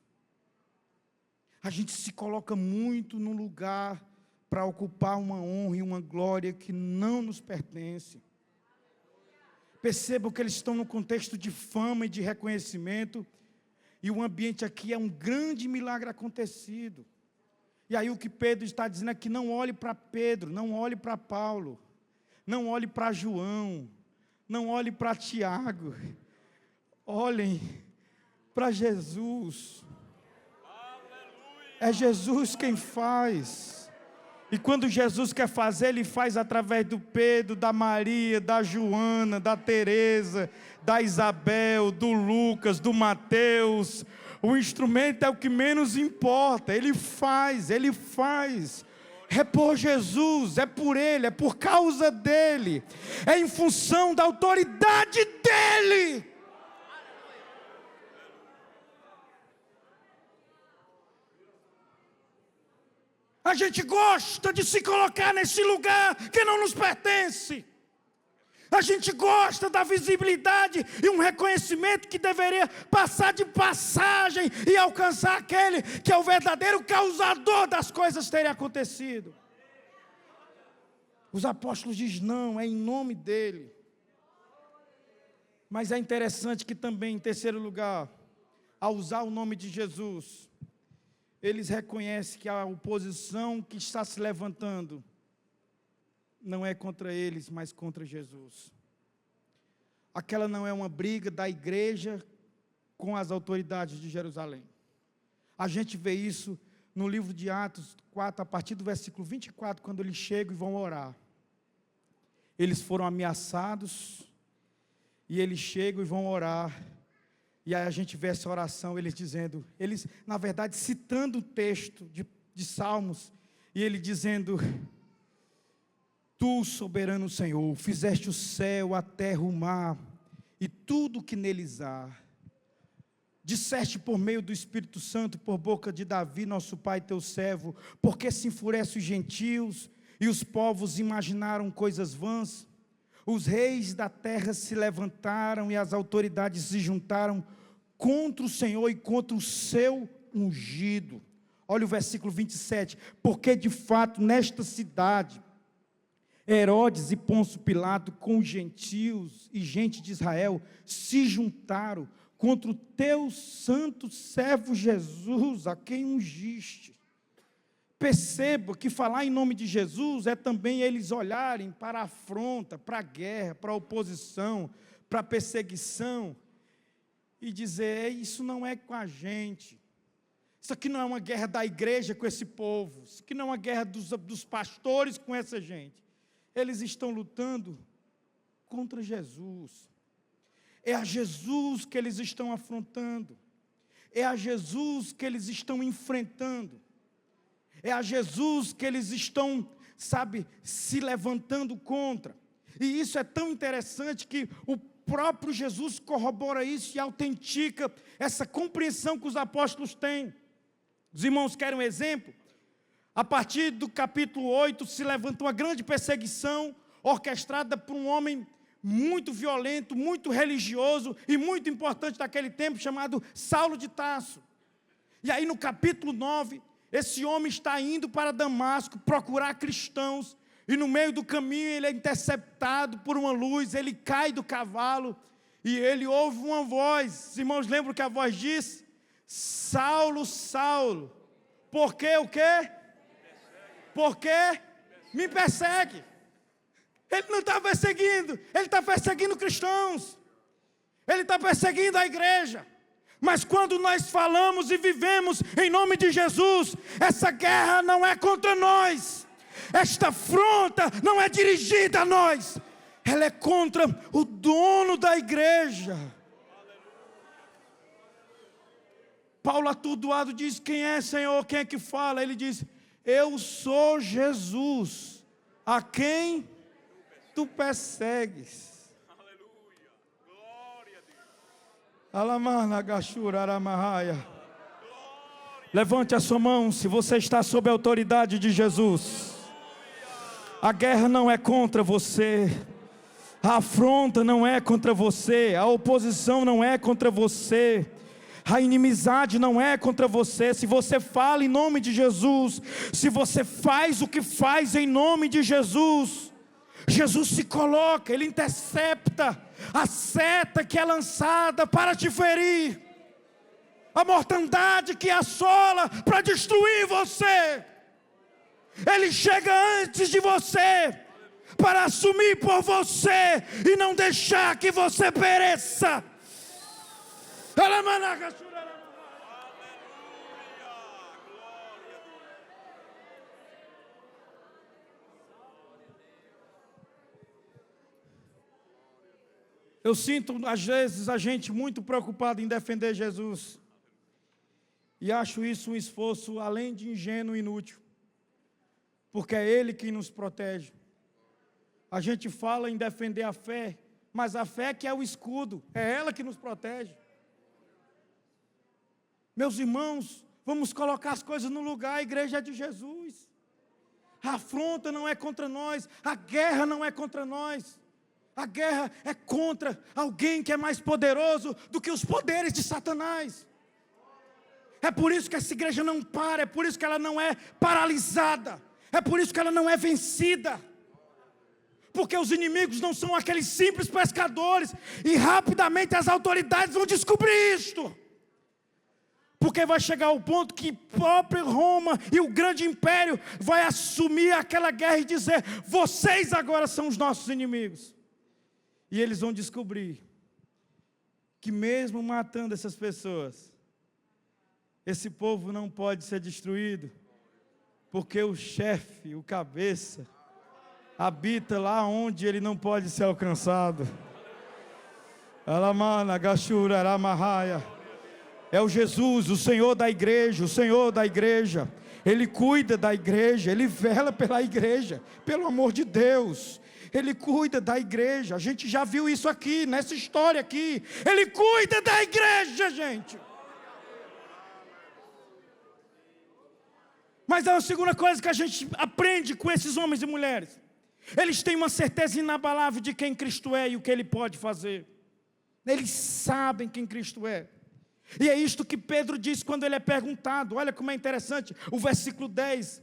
A gente se coloca muito no lugar para ocupar uma honra e uma glória que não nos pertence. Percebam que eles estão no contexto de fama e de reconhecimento, e o ambiente aqui é um grande milagre acontecido. E aí o que Pedro está dizendo é que não olhe para Pedro, não olhe para Paulo, não olhe para João, não olhe para Tiago, olhem para Jesus. É Jesus quem faz. E quando Jesus quer fazer, Ele faz através do Pedro, da Maria, da Joana, da Teresa, da Isabel, do Lucas, do Mateus. O instrumento é o que menos importa. Ele faz. É por Jesus, é por Ele, é por causa dEle. É em função da autoridade dEle. A gente gosta de se colocar nesse lugar que não nos pertence. A gente gosta da visibilidade e um reconhecimento que deveria passar de passagem e alcançar aquele que é o verdadeiro causador das coisas terem acontecido. Os apóstolos dizem: não, é em nome dele. Mas é interessante que também, em terceiro lugar, ao usar o nome de Jesus, eles reconhecem que a oposição que está se levantando não é contra eles, mas contra Jesus. Aquela não é uma briga da igreja com as autoridades de Jerusalém. A gente vê isso no livro de Atos 4, a partir do versículo 24, quando eles chegam e vão orar. Eles foram ameaçados, e eles chegam e vão orar. E aí a gente vê essa oração, eles dizendo, eles na verdade citando o texto de Salmos, e ele dizendo: Tu, soberano Senhor, fizeste o céu, a terra, o mar, e tudo o que neles há. Disseste por meio do Espírito Santo, por boca de Davi, nosso pai, teu servo, porque se enfurecem os gentios, e os povos imaginaram coisas vãs. Os reis da terra se levantaram e as autoridades se juntaram contra o Senhor e contra o seu ungido. Olha o versículo 27. Porque de fato nesta cidade, Herodes e Pôncio Pilato com os gentios e gente de Israel se juntaram contra o teu santo servo Jesus, a quem ungiste. Perceba que falar em nome de Jesus é também eles olharem para a afronta, para a guerra, para a oposição, para a perseguição, e dizer: isso não é com a gente, isso aqui não é uma guerra da igreja com esse povo, isso aqui não é uma guerra dos pastores com essa gente. Eles estão lutando contra Jesus. É a Jesus que eles estão afrontando, é a Jesus que eles estão enfrentando. É a Jesus que eles estão, se levantando contra. E isso é tão interessante que o próprio Jesus corrobora isso e autentica essa compreensão que os apóstolos têm. Os irmãos querem um exemplo? A partir do capítulo 8 se levanta uma grande perseguição orquestrada por um homem muito violento, muito religioso e muito importante daquele tempo, chamado Saulo de Tarso. E aí no capítulo 9... Esse homem está indo para Damasco procurar cristãos, e no meio do caminho ele é interceptado por uma luz, ele cai do cavalo, e ele ouve uma voz. Os irmãos lembram que a voz diz? Saulo, Saulo, por que o quê? Por que me persegue? Ele não está perseguindo, ele está perseguindo cristãos, ele está perseguindo a igreja. Mas quando nós falamos e vivemos em nome de Jesus, essa guerra não é contra nós, esta afronta não é dirigida a nós, ela é contra o dono da igreja. Paulo atordoado diz: quem é, Senhor? Quem é que fala? Ele diz: eu sou Jesus, a quem tu persegues. Levante a sua mão se você está sob a autoridade de Jesus. A guerra não é contra você, a afronta não é contra você, a oposição não é contra você, a inimizade não é contra você. Se você fala em nome de Jesus, se você faz o que faz em nome de Jesus, Jesus se coloca, Ele intercepta a seta que é lançada para te ferir, a mortandade que assola para destruir você. Ele chega antes de você para assumir por você e não deixar que você pereça. Eu sinto, às vezes, a gente muito preocupado em defender Jesus. E acho isso um esforço, além de ingênuo e inútil. Porque é Ele quem nos protege. A gente fala em defender a fé, mas a fé que é o escudo, é ela que nos protege. Meus irmãos, vamos colocar as coisas no lugar. A igreja é de Jesus. A afronta não é contra nós, a guerra não é contra nós. A guerra é contra alguém que é mais poderoso do que os poderes de Satanás. É por isso que essa igreja não para, é por isso que ela não é paralisada, é por isso que ela não é vencida. Porque os inimigos não são aqueles simples pescadores, e rapidamente as autoridades vão descobrir isto. Porque vai chegar ao ponto que próprio Roma e o grande império vai assumir aquela guerra e dizer: vocês agora são os nossos inimigos. E eles vão descobrir que mesmo matando essas pessoas, esse povo não pode ser destruído, porque o chefe, o cabeça, habita lá onde ele não pode ser alcançado. Alamana, Gashura, Aramahaya. É o Jesus, o Senhor da igreja, o Senhor da igreja. Ele cuida da igreja, Ele vela pela igreja, pelo amor de Deus. Ele cuida da igreja. A gente já viu isso aqui, nessa história aqui. Ele cuida da igreja, gente. Mas é a segunda coisa que a gente aprende com esses homens e mulheres. Eles têm uma certeza inabalável de quem Cristo é e o que Ele pode fazer. Eles sabem quem Cristo é. E é isto que Pedro diz quando ele é perguntado. Olha como é interessante, o versículo 10.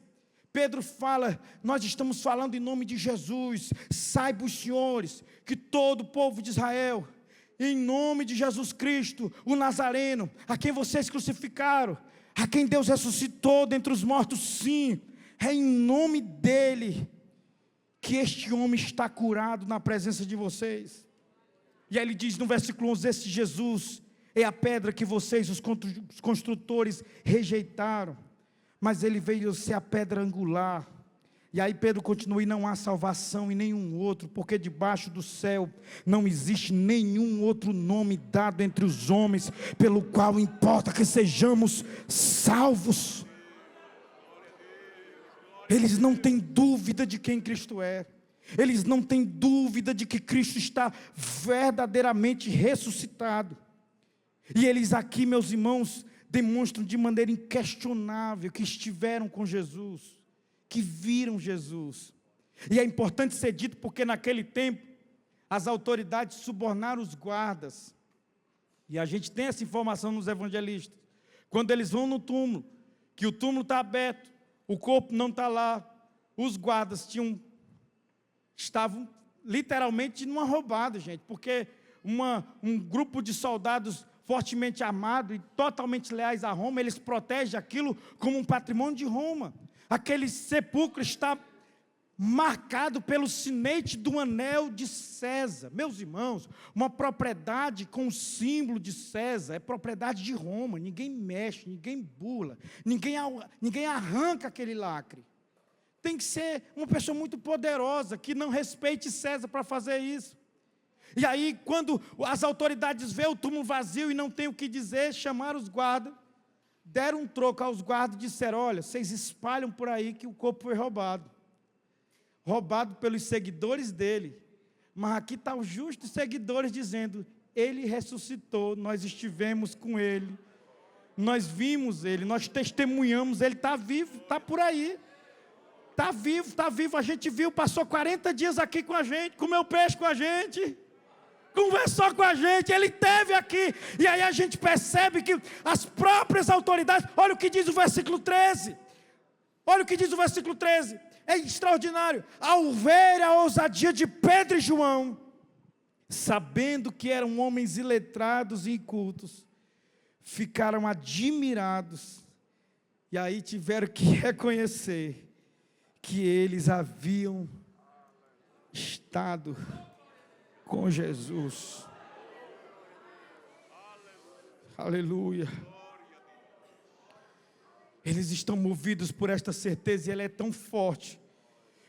Pedro fala: nós estamos falando em nome de Jesus. Saibam os senhores que todo o povo de Israel, em nome de Jesus Cristo, o Nazareno, a quem vocês crucificaram, a quem Deus ressuscitou dentre os mortos, sim, é em nome dele que este homem está curado na presença de vocês. E aí ele diz no versículo 11: esse Jesus é a pedra que vocês, os construtores, rejeitaram, mas ele veio ser a pedra angular. E aí Pedro continua: e não há salvação em nenhum outro, porque debaixo do céu não existe nenhum outro nome dado entre os homens, pelo qual importa que sejamos salvos. Eles não têm dúvida de quem Cristo é. Eles não têm dúvida de que Cristo está verdadeiramente ressuscitado. E eles aqui, meus irmãos, demonstram de maneira inquestionável que estiveram com Jesus, que viram Jesus. E é importante ser dito porque naquele tempo as autoridades subornaram os guardas. E a gente tem essa informação nos evangelistas. Quando eles vão no túmulo, que o túmulo está aberto, o corpo não está lá, os guardas estavam literalmente numa roubada, gente, porque um grupo de soldados fortemente armados e totalmente leais a Roma, eles protegem aquilo como um patrimônio de Roma. Aquele sepulcro está marcado pelo sinete do anel de César. Meus irmãos, uma propriedade com o símbolo de César é propriedade de Roma. Ninguém mexe, ninguém bula, ninguém arranca aquele lacre. Tem que ser uma pessoa muito poderosa, que não respeite César para fazer isso. E aí, quando as autoridades vêem o túmulo vazio e não tem o que dizer, chamaram os guardas, deram um troco aos guardas e disseram: olha, vocês espalham por aí que o corpo foi roubado pelos seguidores dele, mas aqui está os justos seguidores dizendo: ele ressuscitou, nós estivemos com ele, nós vimos ele, nós testemunhamos, ele está vivo, está por aí, está vivo, a gente viu, passou 40 dias aqui com a gente, comeu peixe com a gente, conversou com a gente, ele esteve aqui. E aí a gente percebe que as próprias autoridades, olha o que diz o versículo 13, é extraordinário. Ao ver a ousadia de Pedro e João, sabendo que eram homens iletrados e incultos, ficaram admirados, e aí tiveram que reconhecer que eles haviam estado com Jesus. Aleluia. Eles estão movidos por esta certeza, e ela é tão forte,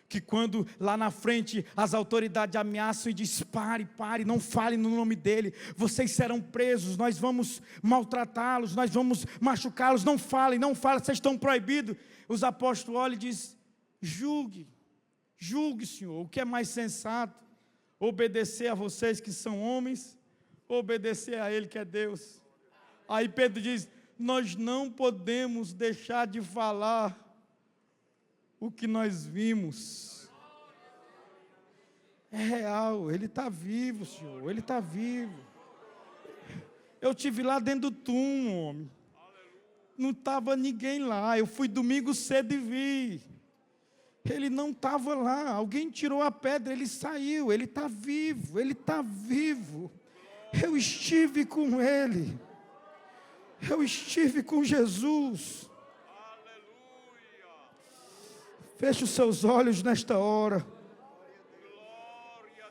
que quando lá na frente as autoridades ameaçam e dizem: pare, não fale no nome dele, vocês serão presos, nós vamos maltratá-los, nós vamos machucá-los, não falem, vocês estão proibidos. Os apóstolos olham e dizem: julgue, Senhor, o que é mais sensato? Obedecer a vocês que são homens, ou obedecer a ele que é Deus? Aí Pedro diz: nós não podemos deixar de falar o que nós vimos. É real, ele está vivo, Senhor, ele está vivo. Eu estive lá dentro do túmulo, homem. Não estava ninguém lá, eu fui domingo cedo e vi. Ele não estava lá, alguém tirou a pedra, ele saiu, ele está vivo, Eu estive com ele. Eu estive com Jesus. Feche os seus olhos nesta hora. Glória a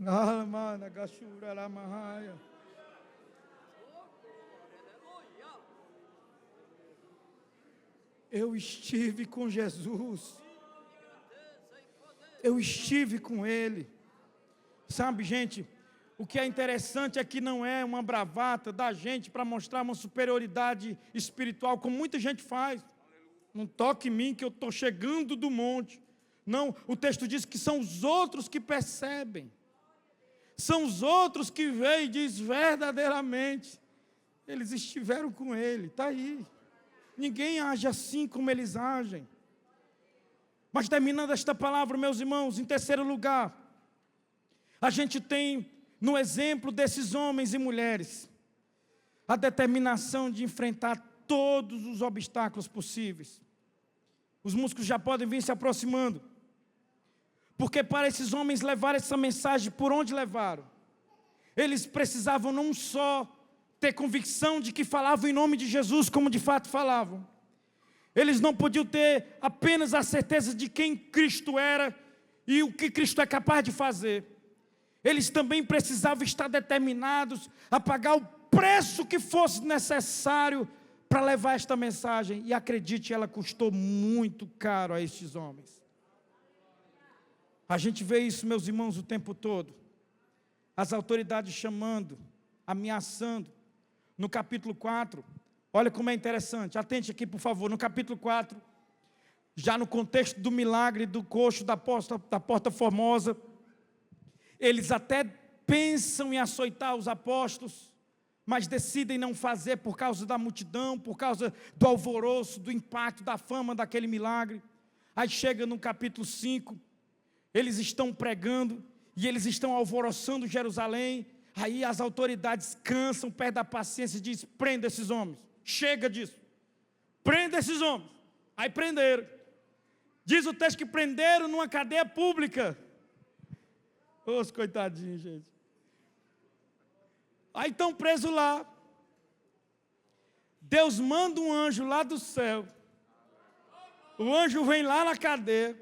Deus. Alamana, gachura, alamahaya. Eu estive com Jesus. Eu estive com Ele. Sabe, gente, o que é interessante é que não é uma bravata da gente para mostrar uma superioridade espiritual, como muita gente faz. Não toque em mim que eu estou chegando do monte. Não, o texto diz que são os outros que percebem. São os outros que veem e dizem verdadeiramente: eles estiveram com Ele, está aí. Ninguém age assim como eles agem. Mas terminando esta palavra, meus irmãos, em terceiro lugar, a gente tem no exemplo desses homens e mulheres a determinação de enfrentar todos os obstáculos possíveis. Os músicos já podem vir se aproximando, porque para esses homens levar essa mensagem por onde levaram, eles precisavam não só ter convicção de que falavam em nome de Jesus, como de fato falavam. Eles não podiam ter apenas a certeza de quem Cristo era e o que Cristo é capaz de fazer. Eles também precisavam estar determinados a pagar o preço que fosse necessário para levar esta mensagem. E acredite, ela custou muito caro a estes homens. A gente vê isso, meus irmãos, o tempo todo. As autoridades chamando, ameaçando. No capítulo 4, olha como é interessante, atente aqui por favor, no capítulo 4, já no contexto do milagre do coxo da porta formosa, eles até pensam em açoitar os apóstolos, mas decidem não fazer por causa da multidão, por causa do alvoroço, do impacto, da fama daquele milagre. Aí chega no capítulo 5, eles estão pregando, e eles estão alvoroçando Jerusalém. Aí as autoridades cansam, perdem a paciência e dizem: prenda esses homens, chega disso, prenda esses homens. Aí prenderam. Diz o texto que prenderam numa cadeia pública. Os coitadinhos, gente. Aí estão presos lá. Deus manda um anjo lá do céu. O anjo vem lá na cadeia,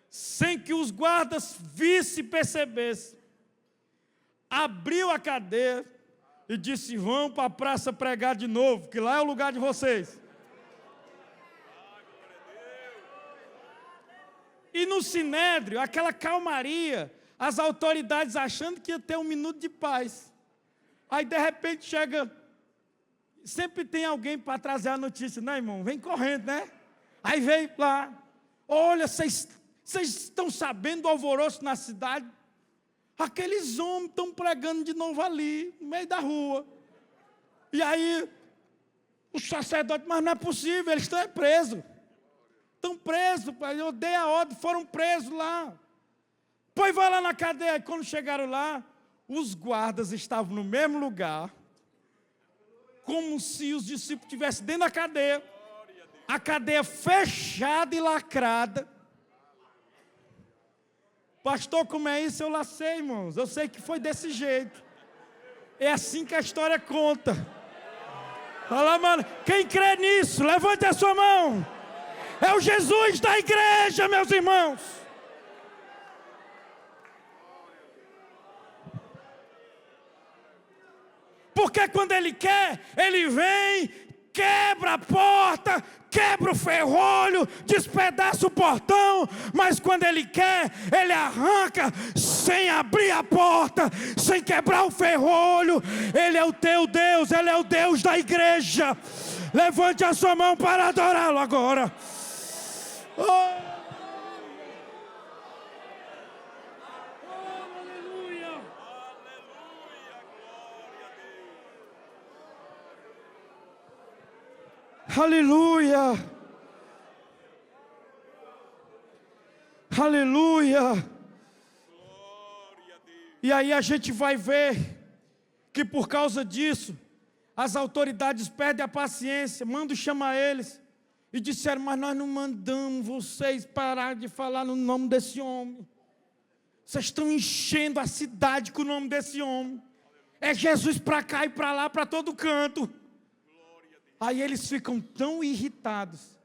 sem que os guardas vissem e percebessem. Abriu a cadeia e disse: vão para a praça pregar de novo, que lá é o lugar de vocês. E no Sinédrio, aquela calmaria, as autoridades achando que ia ter um minuto de paz. Aí de repente chega, sempre tem alguém para trazer a notícia, né, irmão? Vem correndo, né? Aí veio lá: olha, vocês estão sabendo do alvoroço na cidade? Aqueles homens estão pregando de novo ali, no meio da rua. E aí, o sacerdote: mas não é possível, eles estão presos. Estão presos, eu dei a ordem, foram presos lá. Pois vai lá na cadeia. E quando chegaram lá, os guardas estavam no mesmo lugar, como se os discípulos estivessem dentro da cadeia. A cadeia fechada e lacrada. Pastor, como é isso? Eu lá sei, irmãos. Eu sei que foi desse jeito. É assim que a história conta. Fala, mano. Quem crê nisso, levante a sua mão. É o Jesus da igreja, meus irmãos. Porque quando Ele quer, Ele vem, quebra a porta, quebra o ferrolho, despedaça o portão. Mas quando Ele quer, Ele arranca sem abrir a porta, sem quebrar o ferrolho. Ele é o teu Deus, Ele é o Deus da igreja. Levante a sua mão para adorá-lo agora. Oh, aleluia. Aleluia. Aleluia. E aí a gente vai ver que por causa disso as autoridades perdem a paciência, mandam chamar eles. E disseram: mas nós não mandamos vocês parar de falar no nome desse homem. Vocês estão enchendo a cidade com o nome desse homem. É Jesus para cá e para lá, para todo canto. Aí eles ficam tão irritados,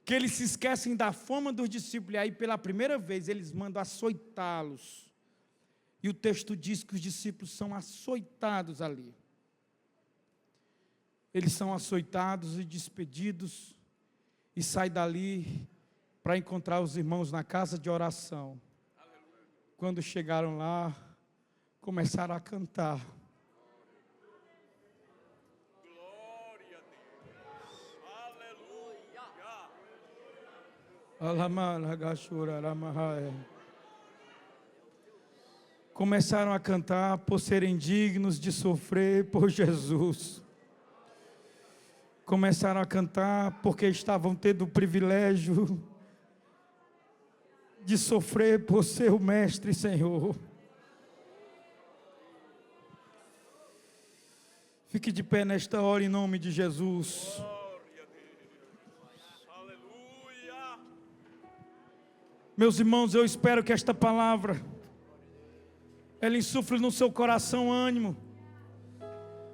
que eles se esquecem da fama dos discípulos. E aí pela primeira vez eles mandam açoitá-los. E o texto diz que os discípulos são açoitados ali. Eles são açoitados e despedidos. E sai dali para encontrar os irmãos na casa de oração. Quando chegaram lá, começaram a cantar. Glória a Deus. Aleluia. Começaram a cantar por serem dignos de sofrer por Jesus. Começaram a cantar porque estavam tendo o privilégio de sofrer por ser o Mestre e Senhor. Fique de pé nesta hora em nome de Jesus. Glória a Deus. Aleluia. Meus irmãos, eu espero que esta palavra ela insufle no seu coração ânimo,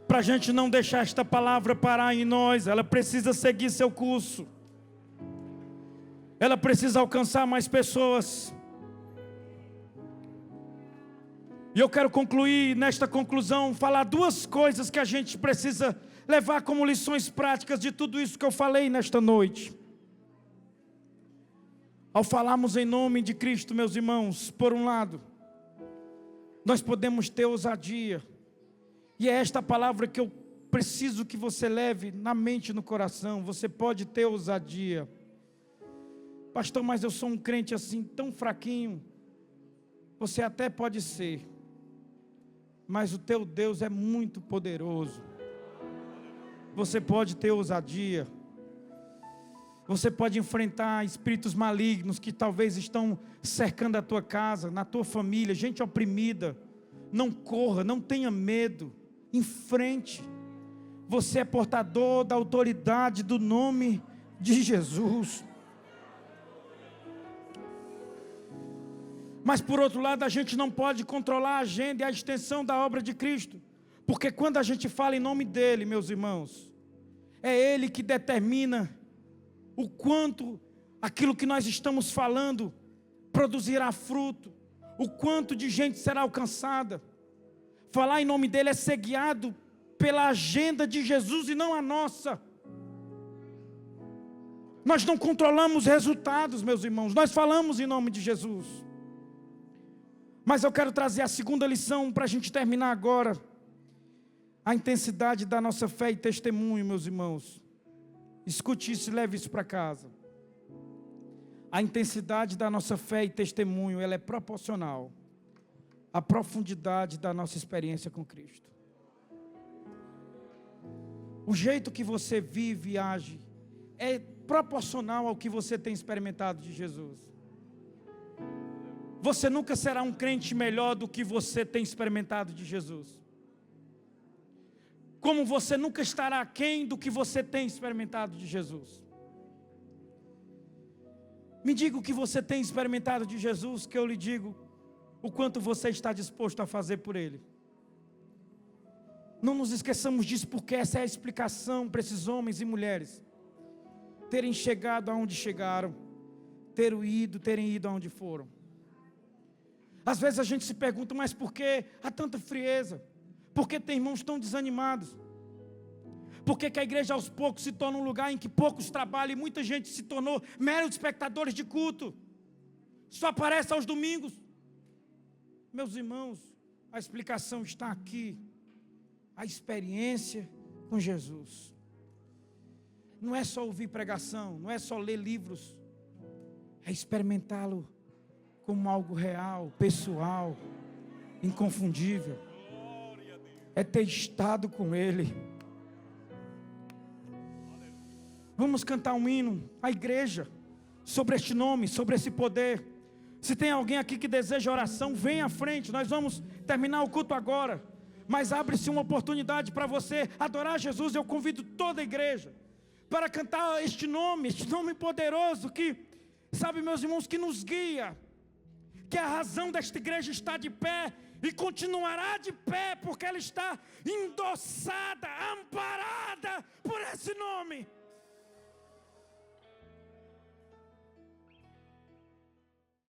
para a gente não deixar esta palavra parar em nós. Ela precisa seguir seu curso. Ela precisa alcançar mais pessoas. E eu quero concluir nesta conclusão, falar duas coisas que a gente precisa levar como lições práticas de tudo isso que eu falei nesta noite. Ao falarmos em nome de Cristo, meus irmãos, por um lado, nós podemos ter ousadia. E é esta palavra que eu preciso que você leve na mente e no coração. Você pode ter ousadia. Pastor, mas eu sou um crente assim, tão fraquinho. Você até pode ser, mas o teu Deus é muito poderoso. Você pode ter ousadia. Você pode enfrentar espíritos malignos que talvez estão cercando a tua casa, na tua família, gente oprimida. Não corra, não tenha medo, enfrente. Você é portador da autoridade do nome de Jesus. Mas por outro lado, a gente não pode controlar a agenda e a extensão da obra de Cristo. Porque quando a gente fala em nome dEle, meus irmãos, é Ele que determina o quanto aquilo que nós estamos falando produzirá fruto, o quanto de gente será alcançada. Falar em nome dEle é ser guiado pela agenda de Jesus e não a nossa. Nós não controlamos resultados, meus irmãos, nós falamos em nome de Jesus. Mas eu quero trazer a segunda lição para a gente terminar agora. A intensidade da nossa fé e testemunho, meus irmãos. Escute isso e leve isso para casa. A intensidade da nossa fé e testemunho, ela é proporcional à profundidade da nossa experiência com Cristo. O jeito que você vive e age é proporcional ao que você tem experimentado de Jesus. Você nunca será um crente melhor do que você tem experimentado de Jesus. Como você nunca estará aquém do que você tem experimentado de Jesus. Me diga o que você tem experimentado de Jesus, que eu lhe digo o quanto você está disposto a fazer por Ele. Não nos esqueçamos disso, porque essa é a explicação para esses homens e mulheres terem chegado aonde chegaram, terem ido aonde foram. Às vezes a gente se pergunta, mas por que há tanta frieza? Por que tem irmãos tão desanimados? Por que a igreja aos poucos se torna um lugar em que poucos trabalham e muita gente se tornou meros espectadores de culto? Só aparece aos domingos. Meus irmãos, a explicação está aqui. A experiência com Jesus. Não é só ouvir pregação, não é só ler livros. É experimentá-lo como algo real, pessoal, inconfundível. É ter estado com Ele. Vamos cantar um hino à igreja sobre este nome, sobre esse poder. Se tem alguém aqui que deseja oração, venha à frente. Nós vamos terminar o culto agora, mas abre-se uma oportunidade para você adorar Jesus. Eu convido toda a igreja para cantar este nome poderoso que, sabe, meus irmãos, que nos guia, que a razão desta igreja está de pé e continuará de pé, porque ela está endossada, amparada por esse nome.